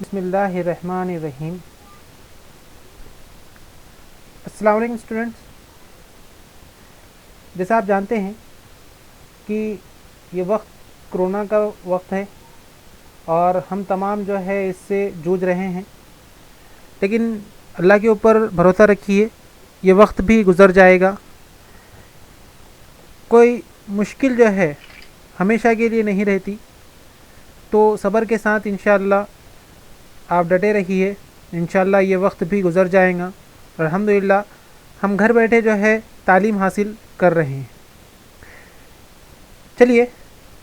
बिस्मिल्लाहिर्रहमानिर्रहीम। अस्सलाम वालेकुम स्टूडेंट्स। जैसा आप जानते हैं कि ये वक्त कोरोना का वक्त है और हम तमाम जो है इससे जूझ रहे हैं, लेकिन अल्लाह के ऊपर भरोसा रखिए, ये वक्त भी गुज़र जाएगा। कोई मुश्किल जो है हमेशा के लिए नहीं रहती, तो सब्र के साथ इंशाअल्लाह आप डटे रहिए। इंशाअल्लाह ये वक्त भी गुज़र जाएगा। अल्हम्दुलिल्लाह हम घर बैठे जो है तालीम हासिल कर रहे हैं। चलिए,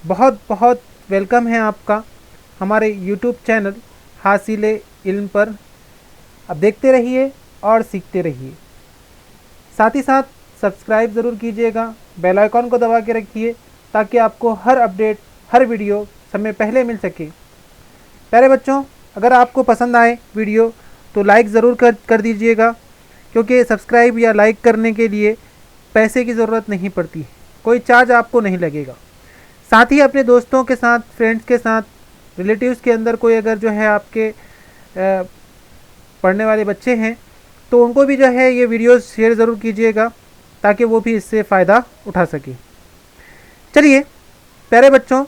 बहुत बहुत वेलकम है आपका हमारे यूट्यूब चैनल हासिले इल्म पर। अब देखते रहिए और सीखते रहिए। साथ ही साथ सब्सक्राइब ज़रूर कीजिएगा, बेल आइकॉन को दबा के रखिए ताकि आपको हर अपडेट, हर वीडियो समय पहले मिल सके। प्यारे बच्चों, अगर आपको पसंद आए वीडियो तो लाइक ज़रूर कर दीजिएगा, क्योंकि सब्सक्राइब या लाइक करने के लिए पैसे की ज़रूरत नहीं पड़ती, कोई चार्ज आपको नहीं लगेगा। साथ ही अपने दोस्तों के साथ, फ्रेंड्स के साथ, रिलेटिव्स के अंदर कोई अगर जो है आपके पढ़ने वाले बच्चे हैं तो उनको भी जो है ये वीडियोस शेयर ज़रूर कीजिएगा ताकि वो भी इससे फ़ायदा उठा सके। चलिए प्यारे बच्चों,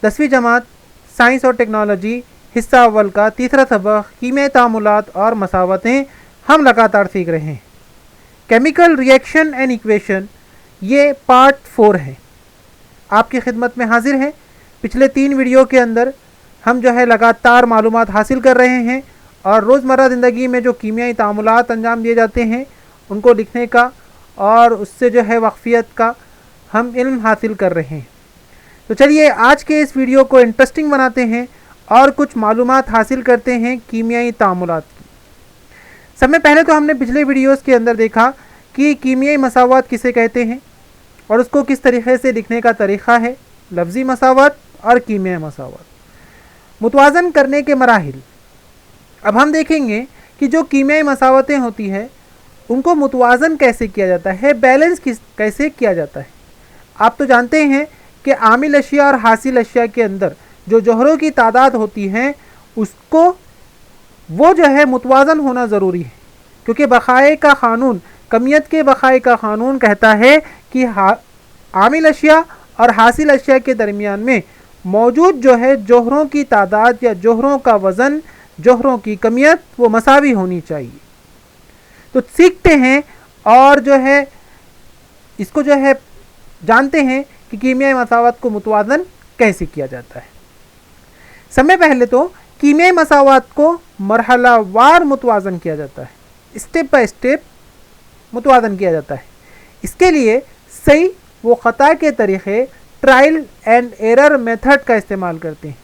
10वीं जमात साइंस और टेक्नोलॉजी हिस्सा अव्वल का तीसरा सबक कीमियाई तामुलात और मसावतें हम लगातार सीख रहे हैं। केमिकल रिएक्शन एंड इक्वेशन, ये पार्ट 4 है, आपकी खिदमत में हाजिर है। पिछले 3 वीडियो के अंदर हम जो है लगातार मालूमात हासिल कर रहे हैं और रोज़मर्रा ज़िंदगी में जो कीमियाई तामुलात अंजाम दिए जाते हैं उनको लिखने का और उससे जो है वाक़फ़ियत का हम इल्म हासिल कर रहे हैं। तो चलिए आज के इस वीडियो को इंटरेस्टिंग बनाते हैं और कुछ मालूमात हासिल करते हैं कीमियाई तामुलात की। सबसे पहले तो हमने पिछले वीडियोस के अंदर देखा कि कीमियाई मसावत किसे कहते हैं और उसको किस तरीके से लिखने का तरीक़ा है, लफ्ज़ी मसावत और कीमियाई मसावत। मुतवाज़न करने के मराहिल। अब हम देखेंगे कि जो कीमियाई मसावतें होती है उनको मुतवाज़न कैसे किया जाता है, बैलेंस कैसे किया जाता है। आप तो जानते हैं कि आमिल अशिया और हासिल अशिया के अंदर जो जौहरों की तादाद होती है उसको वो जो है मुतवाज़न होना ज़रूरी है, क्योंकि बक़ाए का क़ानून, कमियत के बक़ाए का क़ानून कहता है कि आमिल अशिया और हासिल अशिया के दरमियान में मौजूद जो है जौहरों की तादाद या जौहरों का वज़न, जौहरों की कमियत वो मसावी होनी चाहिए। तो सीखते हैं और जो है इसको जो है जानते हैं कि कीमियाई मसावत को मुतवाज़न कैसे किया जाता है। समय पहले तो कीमियाई मसावत को मरहलावार मुतवाज़न किया जाता है, स्टेप बाय स्टेप मुतवाज़न किया जाता है। इसके लिए सही वो ख़ता के तरीक़े ट्रायल एंड एरर मेथड का इस्तेमाल करते हैं।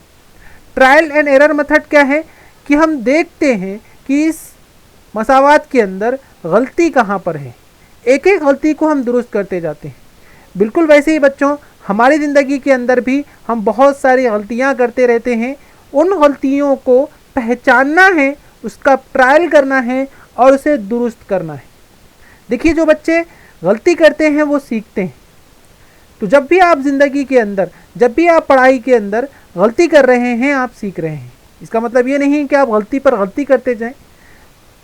ट्रायल एंड एरर मेथड क्या है कि हम देखते हैं कि इस मसावत के अंदर गलती कहाँ पर है, एक एक गलती को हम दुरुस्त करते जाते हैं। बिल्कुल वैसे ही बच्चों, हमारी ज़िंदगी के अंदर भी हम बहुत सारी गलतियाँ करते रहते हैं। उन गलतियों को पहचानना है, उसका ट्रायल करना है और उसे दुरुस्त करना है। देखिए, जो बच्चे गलती करते हैं वो सीखते हैं। तो जब भी आप ज़िंदगी के अंदर, जब भी आप पढ़ाई के अंदर गलती कर रहे हैं, आप सीख रहे हैं। इसका मतलब ये नहीं कि आप गलती पर गलती करते जाएं।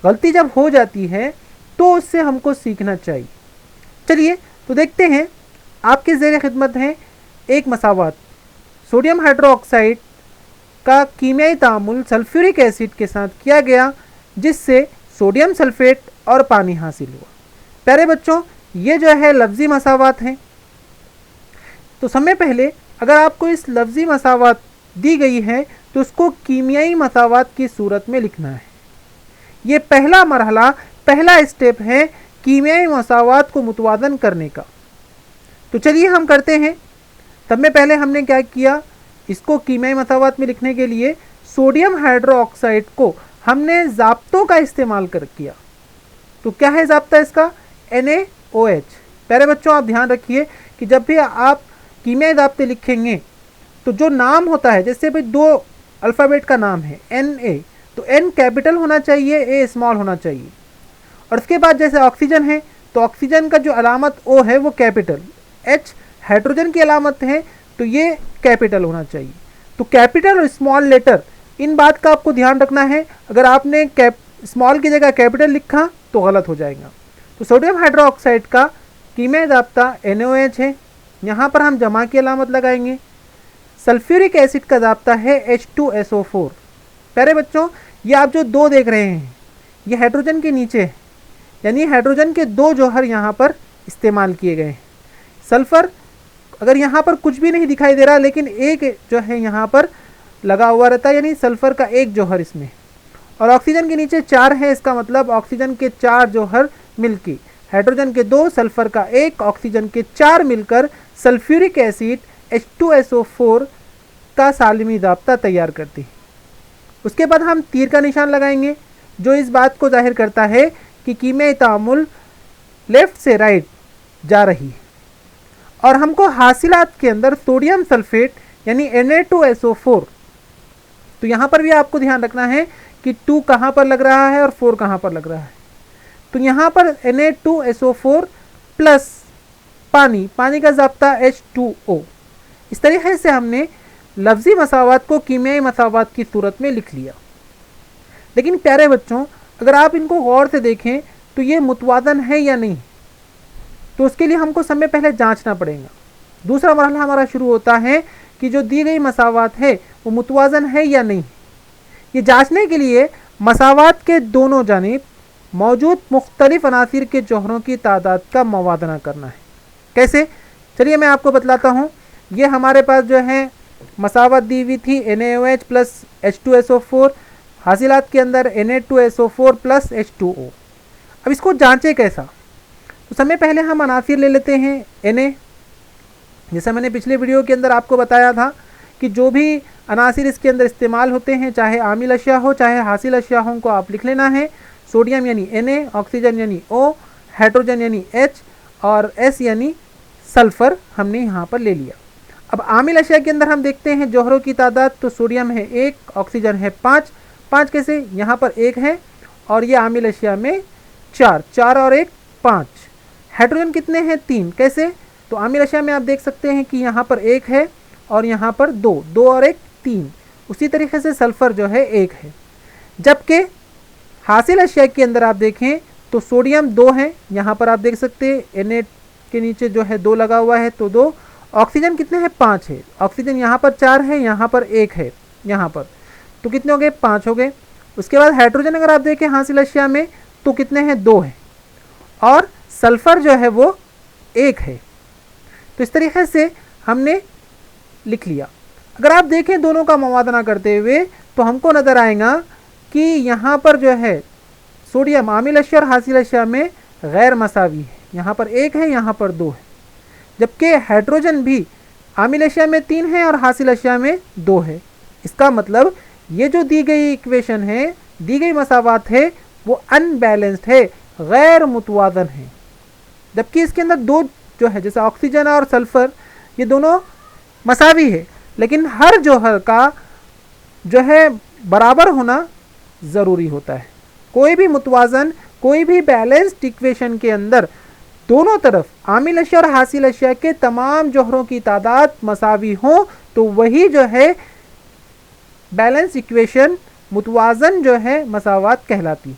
गलती जब हो जाती है तो उससे हमको सीखना चाहिए। चलिए तो देखते हैं, आपके ज़ेरे खिदमत है एक मसावत, सोडियम हाइड्रोक्साइड का कीमियाई तामुल सल्फ्यूरिक एसिड के साथ किया गया, जिससे सोडियम सल्फेट और पानी हासिल हुआ। प्यारे बच्चों, ये जो है लफ्ज़ी मसावत हैं। तो समय पहले अगर आपको इस लफ्ज़ी मसावत दी गई है तो उसको कीमियाई मसावत की सूरत में लिखना है। ये पहला मरहला, पहला स्टेप है कीमियाई मसावत को मुतवाज़न करने का। तो चलिए हम करते हैं। तब में पहले हमने क्या किया, इसको कीमियाई मसावत में लिखने के लिए सोडियम हाइड्रोक्साइड को हमने ज़ाब्तों का इस्तेमाल किया। तो क्या है ज़ाब्ता इसका, NaOH। प्यारे बच्चों, आप ध्यान रखिए कि जब भी आप कीमियाई ज़ाब्ते लिखेंगे तो जो नाम होता है, जैसे भाई 2 अल्फ़ाबेट का नाम है Na, तो N कैपिटल होना चाहिए, A स्मॉल होना चाहिए। और उसके बाद जैसे ऑक्सीजन है तो ऑक्सीजन का जो अलामत O है वो कैपिटल, H हाइड्रोजन की अलामत है तो ये कैपिटल होना चाहिए। तो कैपिटल और स्मॉल लेटर इन बात का आपको ध्यान रखना है, अगर आपने स्मॉल की जगह कैपिटल लिखा तो गलत हो जाएगा। तो सोडियम हाइड्रोक्साइड का कीमियाई जाब्ता NaOH है, यहाँ पर हम जमा की अलामत लगाएंगे। सल्फ्यूरिक एसिड का जाब्ता है H2SO4। प्यारे बच्चों, ये आप जो दो देख रहे हैं ये हाइड्रोजन के नीचे है, यानी हाइड्रोजन के दो जौहर यहाँ पर इस्तेमाल किए गए हैं। सल्फर अगर यहाँ पर कुछ भी नहीं दिखाई दे रहा, लेकिन एक जो है यहाँ पर लगा हुआ रहता है, यानी सल्फर का एक जौहर इसमें, और ऑक्सीजन के नीचे 4 है, इसका मतलब ऑक्सीजन के 4 जौहर मिलकर हाइड्रोजन के 2, सल्फर का 1, ऑक्सीजन के 4 मिलकर सल्फ्यूरिक एसिड H2SO4 का सालिमी जाब्ता तैयार करती है। उसके बाद हम तीर का निशान लगाएंगे जो इस बात को जाहिर करता है कि कीमियाई तामुल लेफ्ट से राइट जा रही है, और हमको हासिलात के अंदर सोडियम सल्फेट यानी Na2SO4, तो यहाँ पर भी आपको ध्यान रखना है कि 2 कहाँ पर लग रहा है और 4 कहाँ पर लग रहा है। तो यहाँ पर Na2SO4 प्लस पानी का जाब्ता H2O। इस तरीके से हमने लफ्ज़ी मसावात को कीमियाई मसावात की सूरत में लिख लिया। लेकिन प्यारे बच्चों, अगर आप इनको गौर से देखें तो ये मुतवाज़न है या नहीं, तो उसके लिए हमको समय पहले जांचना पड़ेगा। दूसरा मरहला हमारा शुरू होता है कि जो दी गई मसावात है वो मुतवाज़न है या नहीं। ये जांचने के लिए मसावात के दोनों जानिब मौजूद मुख्तलिफ अनासिर के जौहरों की तादाद का मवादना करना है। कैसे? चलिए मैं आपको बतलाता हूँ। ये हमारे पास जो है मसावत दी हुई थी NaOH प्लस H2SO4, हासिलात के अंदर Na2SO4 प्लस H2O। अब इसको जांचे कैसा? तो समय पहले हम अनासिर ले लेते हैं Na। जैसा मैंने पिछले वीडियो के अंदर आपको बताया था कि जो भी अनासिर इसके अंदर इस्तेमाल होते हैं, चाहे आमिल अशिया हो चाहे हासिल अशिया हो, उनको आप लिख लेना है। सोडियम यानी Na, ऑक्सीजन यानी O, हाइड्रोजन यानी H और S यानी सल्फ़र हमने यहाँ पर ले लिया। अब आमिल अशिया के अंदर हम देखते हैं जौहरों की तादाद, तो सोडियम है 1, ऑक्सीजन है 5 कैसे? यहाँ पर 1 है और ये आमिल अशिया में 4 और 1 5। हाइड्रोजन कितने हैं? 3 कैसे? तो आमिल अशिया में आप देख सकते हैं कि यहाँ पर 1 है और यहाँ पर 2 और 1 3। उसी तरीके से सल्फ़र जो है 1 है। जबकि हासिल अशिया के अंदर आप देखें तो सोडियम 2 है, यहाँ पर आप देख सकते हैं Na के नीचे जो है 2 लगा हुआ है तो 2। ऑक्सीजन कितने हैं? 5 है। ऑक्सीजन यहाँ पर 4 है, यहाँ पर 1 है, यहाँ पर, तो कितने हो गए? 5 हो गए। उसके बाद हाइड्रोजन अगर आप देखें हासिल अशिया में तो कितने हैं? 2 है, और सल्फ़र जो है वो 1 है। तो इस तरीके से हमने लिख लिया। अगर आप देखें दोनों का मवादना करते हुए तो हमको नज़र आएगा कि यहाँ पर जो है सोडियम आमिल अशिया और हासिल अशिया में गैर मसावी है, यहाँ पर 1 है, यहाँ पर 2 है। जबकि हाइड्रोजन भी आमिल अशिया में 3 है और हासिल अशिया में 2 है। इसका मतलब ये जो दी गई इक्वेशन है, दी गई मसावात है, वो अनबैलेंस्ड है, गैर मुतवाज़न है। जबकि इसके अंदर 2 जो है, जैसे ऑक्सीजन और सल्फ़र, ये दोनों मसावी है, लेकिन हर जौहर का जो है बराबर होना ज़रूरी होता है। कोई भी मुतवाज़न, कोई भी बैलेंस्ड इक्वेशन के अंदर दोनों तरफ आमिल अशिया और हासिल अशिया के तमाम जौहरों की तादाद मसावी हो तो वही जो है बैलेंस इक्वेशन, मुतवाज़न जो है मसावात कहलाती।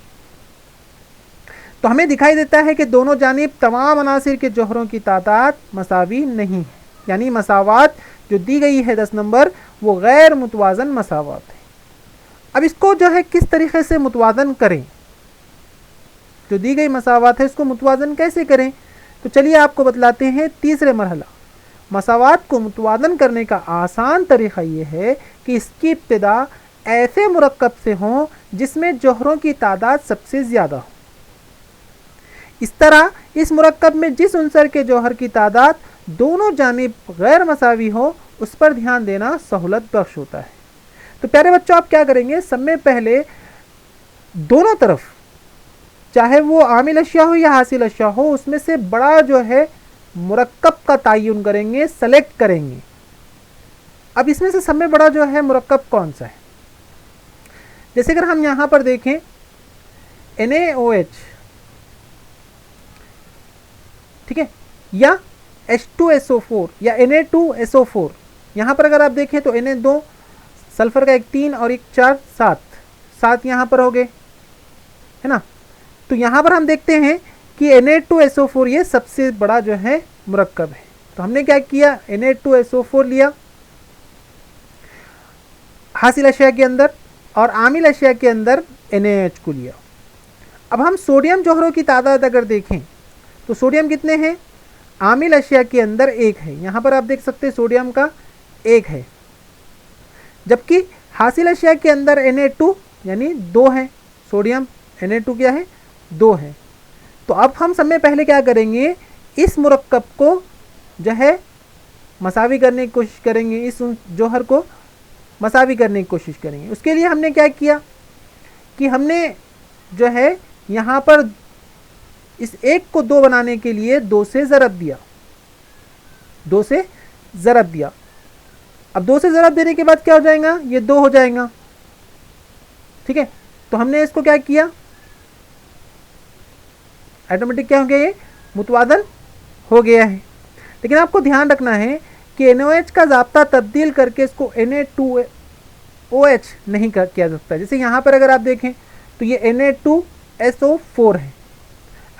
तो हमें दिखाई देता है कि दोनों जानिब तमाम अनासिर के जौहरों की तादाद मसावी नहीं है, यानी मसावात जो दी गई है 10 नंबर वो गैर मुतवाज़न मसावात है। अब इसको जो है किस तरीके से मुतवाज़न करें, जो दी गई मसावात है इसको मुतवाज़न कैसे करें? तो चलिए आपको बतलाते हैं तीसरे मरहला। मसावात को मुतवाज़न करने का आसान तरीक़ा ये है कि इसकी इब्तिदा ऐसे मुरक्कब से हो जिसमें जौहरों की तादाद सबसे ज़्यादा हो। इस तरह इस मुरक्कब में जिस उनसर के जौहर की तादाद दोनों जानिब गैर मसावी हो उस पर ध्यान देना सहूलत बख्श होता है। तो प्यारे बच्चों, आप क्या करेंगे? सबसे पहले दोनों तरफ, चाहे वो आमिल अशिया हो या हासिल अशिया हो, उसमें से बड़ा जो है मुरक्कब का तयन करेंगे, सेलेक्ट करेंगे। अब इसमें से सबसे बड़ा जो है मुरक्कब कौन सा है? जैसे अगर हम यहाँ पर देखें NaOH, ठीक है, या H2SO4 या Na2SO4, यहाँ पर अगर आप देखें तो Na2 सल्फर का एक 3 और एक 4, 7, 7 यहाँ पर हो गए, है ना। तो यहाँ पर हम देखते हैं कि Na2SO4 ये सबसे बड़ा जो है मुरक्कब है। तो हमने क्या किया, Na2SO4 लिया हासिल अशिया के अंदर और आमिल अशिया के अंदर NaH को लिया। अब हम सोडियम जौहरों की तादाद अगर देखें तो सोडियम कितने हैं, आमिल अशिया के अंदर 1 है, यहाँ पर आप देख सकते हैं सोडियम का 1 है, जबकि हासिल अशिया के अंदर Na2 यानी 2 है, सोडियम Na2 क्या है, 2 है। तो अब हम समय पहले क्या करेंगे, इस मुरक्कब को जो है मसावी करने की कोशिश करेंगे, इस जौहर को मसावी करने की कोशिश करेंगे। उसके लिए हमने क्या किया कि हमने जो है यहाँ पर इस 1 को 2 बनाने के लिए 2 से ज़रब दिया, 2 से ज़रब दिया। अब 2 से ज़रब देने के बाद क्या हो जाएगा, ये 2 हो जाएगा, ठीक है। तो हमने इसको क्या किया, ऑटोमेटिक क्या हो गया, ये मुतवादन हो गया है। लेकिन आपको ध्यान रखना है कि NaOH का ज़ाब्ता तब्दील करके इसको Na2OH नहीं किया जा सकता। जैसे यहाँ पर अगर आप देखें तो ये Na2SO4 है।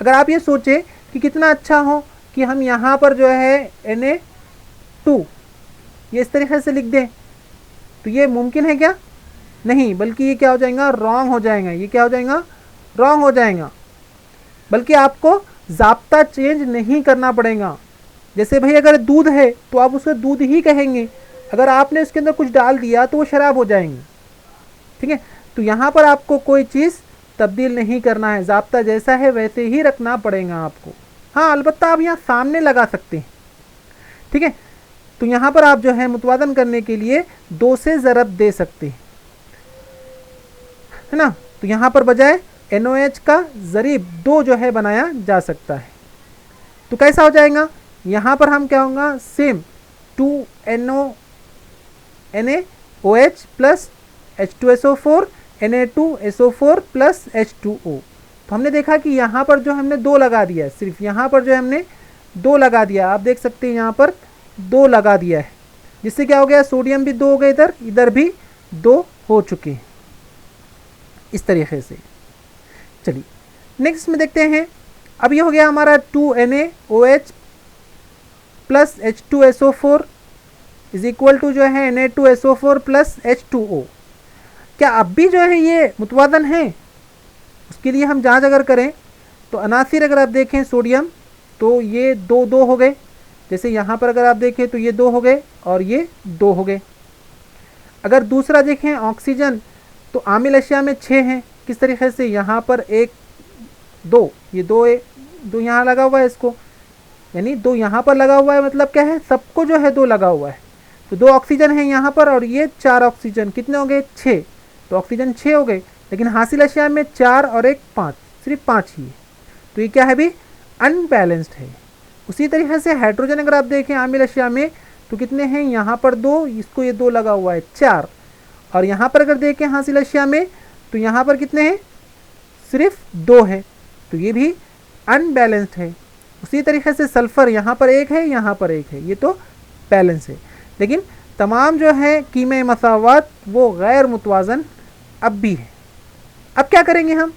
अगर आप ये सोचें कि कितना अच्छा हो कि हम यहाँ पर जो है Na2 ये इस तरीके से लिख दें, तो ये मुमकिन है क्या, नहीं, बल्कि ये क्या हो जाएगा, रॉन्ग हो जाएगा। ये क्या हो जाएगा, रॉन्ग हो जाएगा। बल्कि आपको ज़ाब्ता चेंज नहीं करना पड़ेगा। जैसे भाई अगर दूध है तो आप उसको दूध ही कहेंगे, अगर आपने उसके अंदर कुछ डाल दिया तो वो शराब हो जाएंगी, ठीक है। तो यहाँ पर आपको कोई चीज़ तब्दील नहीं करना है, ज़ाब्ता जैसा है वैसे ही रखना पड़ेगा आपको। हाँ, अलबत्ता आप यहाँ सामने लगा सकते हैं, ठीक है। तो यहाँ पर आप जो है मुतवादन करने के लिए 2 से ज़रब दे सकते हैं, है ना। तो यहाँ पर बजाय NaOH का ज़रीब 2 जो है बनाया जा सकता है। तो कैसा हो जाएगा, यहाँ पर हम क्या होगा, same 2NaOH plus H2SO4 Na2SO4 plus H2O। तो हमने देखा कि यहाँ पर जो हमने 2 लगा दिया है, सिर्फ यहाँ पर जो हमने 2 लगा दिया, आप देख सकते हैं यहाँ पर 2 लगा दिया है, जिससे क्या हो गया, सोडियम भी 2 हो गए, इधर भी 2 हो चुके हैं, इस तरीके से। चलिए नेक्स्ट में देखते हैं। अब ये हो गया हमारा 2NaOH plus H2SO4 is equal to जो है Na2SO4 प्लस H2O। क्या अब भी जो है ये मुतवादन है, उसके लिए हम जांच अगर करें तो अनासिर अगर आप देखें सोडियम तो ये 2 हो गए, जैसे यहाँ पर अगर आप देखें तो ये 2 हो गए और ये 2 हो गए। अगर दूसरा देखें ऑक्सीजन तो आमिल अशिया में 6 हैं, किस तरीके से, यहाँ पर 1 2, ये 2 यहाँ लगा हुआ है इसको, यानी 2 यहाँ पर लगा हुआ है, मतलब क्या है, सबको जो है 2 लगा हुआ है। तो 2 ऑक्सीजन है यहाँ पर और ये 4 ऑक्सीजन, कितने हो गए, 6। तो ऑक्सीजन 6 हो गए, लेकिन हासिल अशिया में 4 और 1 5, सिर्फ 5 ही है। तो ये क्या है भी, अनबैलेंस्ड है। उसी तरीके से हाइड्रोजन अगर आप देखें आमिल अशिया में तो कितने हैं, यहाँ पर 2, इसको ये 2 लगा हुआ है, 4। और यहाँ पर अगर देखें हासिल अशिया में तो यहाँ पर कितने हैं, सिर्फ 2 है, तो ये भी अनबैलेंस्ड है। उसी तरीके से सल्फ़र यहाँ पर 1 है, यहाँ पर 1 है, ये तो बैलेंस है। लेकिन तमाम जो है कीमे मसावात वो गैर मुतवाज़न अब भी है। अब क्या करेंगे हम,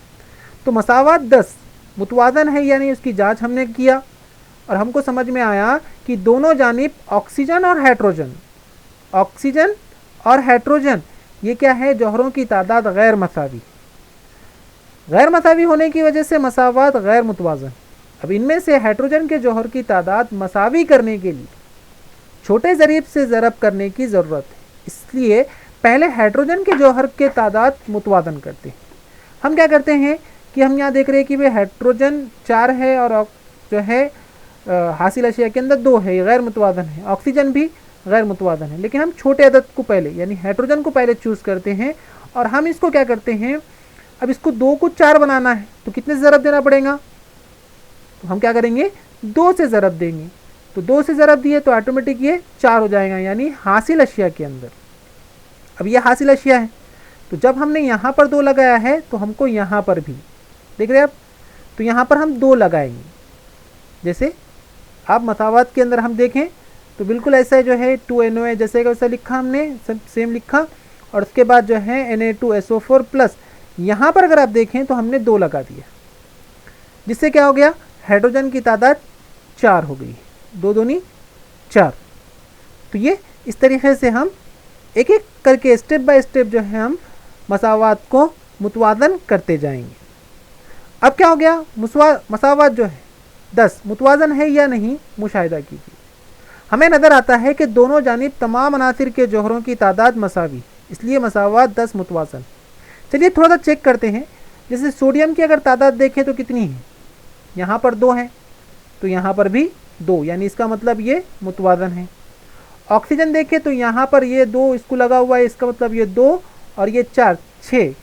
तो मसावात 10 मुतवाज़न है, यानी उसकी जांच हमने किया और हमको समझ में आया कि दोनों जानिब ऑक्सीजन और हाइड्रोजन ये क्या है, जौहरों की तादाद गैर मसावी होने की वजह से मसावात गैर मुतवाज़न। अब इनमें से हाइड्रोजन के जौहर की तादाद मसावी करने के लिए छोटे ज़रीब से ज़रब करने की ज़रूरत है, इसलिए पहले हाइड्रोजन के जौहर के तादाद मुतवाज़न करते हैं। हम क्या करते हैं कि हम यहाँ देख रहे हैं कि भाई हाइड्रोजन 4 है और जो है हासिल अशिया के अंदर 2 है, ये गैर मुतवाज़न है। ऑक्सीजन भी गैर मुतवाज़न है, लेकिन हम छोटे अदद को पहले यानी हाइड्रोजन को पहले चूज़ करते हैं और हम इसको क्या करते हैं, अब इसको 2 को 4 बनाना है तो कितने से ज़रब देना पड़ेगा, तो हम क्या करेंगे, 2 से ज़रब देंगे। तो 2 से ज़रब दिए तो ऑटोमेटिक ये 4 हो जाएगा, यानी हासिल अशिया के अंदर। अब ये हासिल अशिया है, तो जब हमने यहाँ पर 2 लगाया है तो हमको यहाँ पर भी, देख रहे हैं आप, तो यहाँ पर हम 2 लगाएंगे। जैसे आप मसावात के अंदर हम देखें तो बिल्कुल ऐसा जो है 2NaOH जैसे वैसा लिखा हमने, सेम लिखा, और उसके बाद जो है Na2SO4 प्लस, यहाँ पर अगर आप देखें तो हमने 2 लगा दिया, जिससे क्या हो गया, हाइड्रोजन की तादाद 4 हो गई, 2 दूनी 4। तो ये इस तरीके से हम एक एक करके स्टेप बाय स्टेप जो है हम मसावात को मुतवाज़न करते जाएंगे। अब क्या हो गया, मसावात जो है 10 मुतवाज़न है या नहीं, मुशाहिदा कीजिए। हमें नज़र आता है कि दोनों जानिब तमाम अनासिर के जौहरों की तादाद मसावी, इसलिए मसावात 10 मुतवाज़न। चलिए थोड़ा सा चेक करते हैं। जैसे सोडियम की अगर तादाद देखें तो कितनी है, यहाँ पर 2 है, तो यहाँ पर भी 2, यानी इसका मतलब ये मुतवाज़न है। ऑक्सीजन देखें तो यहाँ पर ये 2 इसको लगा हुआ है, इसका मतलब ये 2 और ये 4, 6।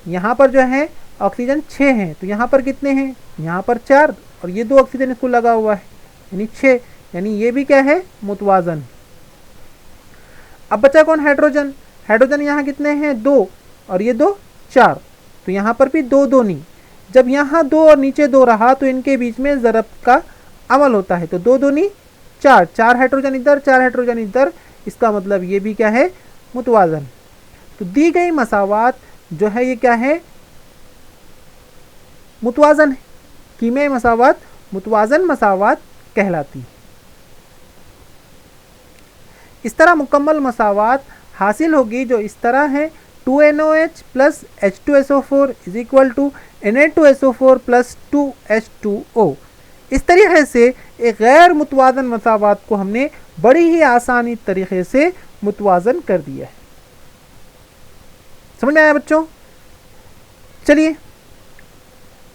यहाँ पर जो है ऑक्सीजन 6 हैं, तो यहाँ पर कितने हैं, यहाँ पर 4 और ये 2 ऑक्सीजन इसको लगा हुआ है, यानी 6, यानी ये भी क्या है, मुतवाज़न। अब बचा कौन, हाइड्रोजन। हाइड्रोजन यहाँ कितने हैं, 2 और ये 2 4, तो यहाँ पर भी 2 2 नहीं। जब यहाँ 2 और नीचे 2 रहा तो इनके बीच में ज़रब का अमल होता है, तो 2 2 नहीं 4, 4 हाइड्रोजन इधर 4 हाइड्रोजन इधर, इसका मतलब ये भी क्या है, मुतवाज़न। तो दी गई मसावात जो है ये क्या है, मुतवाज़न है। कीमियाई मसावात मुतवाज़न मसावात कहलाती है। इस तरह मुकम्मल मसावात हासिल होगी जो इस तरह है, 2NOH plus H2SO4 is equal to Na2SO4 plus 2H2O। इस तरीके से एक गैर मुतवाज़न मसावात को हमने बड़ी ही आसानी तरीके से मुतवाज़न कर दिया है। समझ में आया बच्चों? चलिए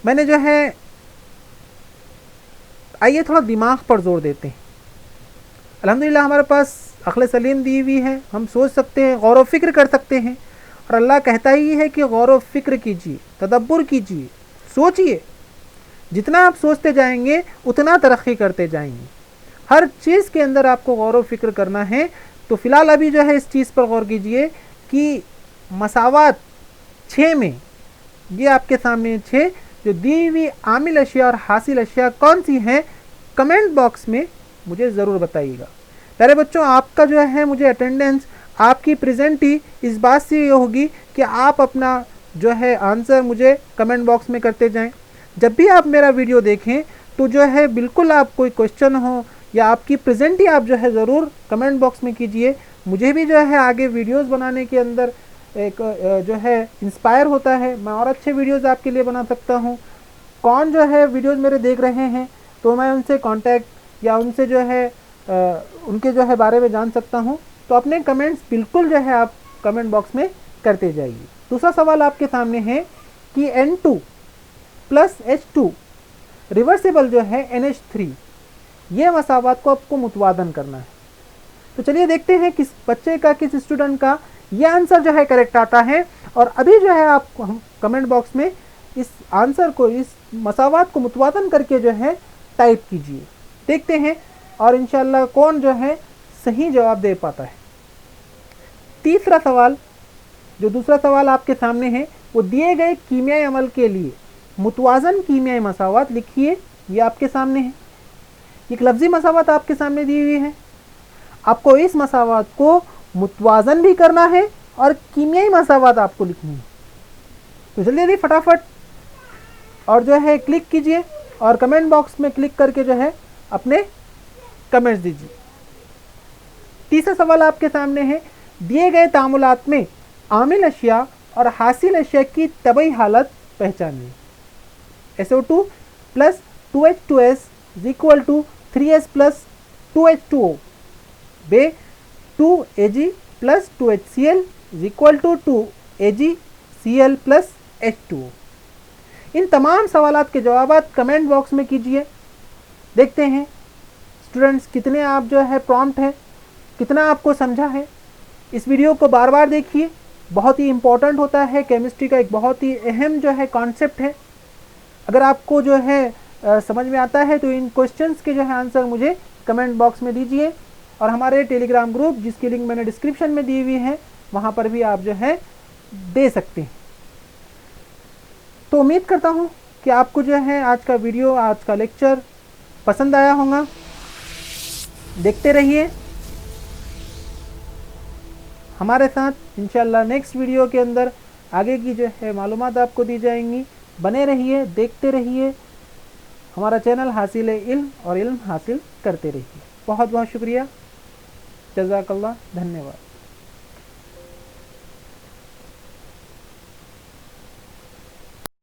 मैंने जो है, आइए थोड़ा दिमाग पर जोर देते हैं। अल्हम्दुलिल्लाह हमारे पास अक्ल सलीम दी हुई है, हम सोच सकते हैं, गौर व फिक्र कर सकते हैं, और अल्लाह कहता ही है कि गौर व फिक्र कीजिए, तदब्बुर कीजिए, सोचिए। जितना आप सोचते जाएंगे उतना तरक्की करते जाएंगे। हर चीज़ के अंदर आपको गौर व फिक्र करना है। तो फ़िलहाल अभी जो है इस चीज़ पर गौर कीजिए कि मसावात 6 में, ये आपके सामने 6 जो दी हुई आमिल अशिया और हासिल अशिया कौन सी हैं, कमेंट बॉक्स में मुझे ज़रूर बताइएगा। प्यारे बच्चों, आपका जो है मुझे अटेंडेंस, आपकी प्रेजेंटी इस बात से ये होगी कि आप अपना जो है आंसर मुझे कमेंट बॉक्स में करते जाएं। जब भी आप मेरा वीडियो देखें तो जो है बिल्कुल आप कोई क्वेश्चन हो या आपकी प्रेजेंटी आप जो है ज़रूर कमेंट बॉक्स में कीजिए। मुझे भी जो है आगे वीडियोस बनाने के अंदर एक जो है इंस्पायर होता है, मैं और अच्छे वीडियोस आपके लिए बना सकता हूँ। कौन जो है वीडियोस मेरे देख रहे हैं तो मैं उनसे कांटेक्ट या उनसे जो है उनके जो है बारे में जान सकता हूँ। तो अपने कमेंट्स बिल्कुल जो है आप कमेंट बॉक्स में करते जाइए। दूसरा सवाल आपके सामने है कि N2 प्लस H2 रिवर्सिबल जो है NH3, ये मसावात को आपको मुतवाज़न करना है। तो चलिए देखते हैं किस बच्चे का, किस स्टूडेंट का ये आंसर जो है करेक्ट आता है। और अभी जो है आप हम कमेंट बॉक्स में इस आंसर को, इस मसावात को मुतवाज़न करके जो है टाइप कीजिए। देखते हैं और इंशाल्लाह कौन जो है सही जवाब दे पाता है। तीसरा सवाल, जो दूसरा सवाल आपके सामने है, वो दिए गए कीमियाई अमल के लिए मुतवाज़न कीमियाई मसावात लिखिए। ये आपके सामने है, एक लफ्ज़ी मसावात आपके सामने दी हुई है। आपको इस मसावात को मुतवाज़न भी करना है और कीमियाई मसावात आपको लिखनी है। तो जल्दी फटाफट और जो है क्लिक कीजिए और कमेंट बॉक्स में क्लिक करके जो है अपने कमेंट्स दीजिए। तीसरा सवाल आपके सामने है, दिए गए तामुलात में आमिल अशिया और हासिल अशिया की तबई हालत पहचानिए। SO2 plus 2H2S is equal to 3S plus 2H2O, बे 2Ag plus 2HCl is equal to 2AgCl plus H2O। इन तमाम सवालात के जवाब कमेंट बॉक्स में कीजिए। देखते हैं स्टूडेंट्स कितने आप जो है प्रॉम्प्ट हैं, कितना आपको समझा है। इस वीडियो को बार बार देखिए, बहुत ही इम्पोर्टेंट होता है, केमिस्ट्री का एक बहुत ही अहम जो है कॉन्सेप्ट है। अगर आपको जो है समझ में आता है तो इन क्वेश्चंस के जो है आंसर मुझे कमेंट बॉक्स में दीजिए। और हमारे टेलीग्राम ग्रुप, जिसकी लिंक मैंने डिस्क्रिप्शन में दी हुई है, वहाँ पर भी आप जो है दे सकते हैं। तो उम्मीद करता हूँ कि आपको जो है आज का वीडियो, आज का लेक्चर पसंद आया होगा। देखते रहिए हमारे साथ इंशाल्लाह नेक्स्ट वीडियो के अंदर आगे की जो है मालूमात आपको दी जाएंगी। बने रहिए, देखते रहिए, हमारा चैनल हासिल इल्म और इल्म हासिल करते रहिए। बहुत बहुत शुक्रिया, जज़ाकल्लाह, धन्यवाद।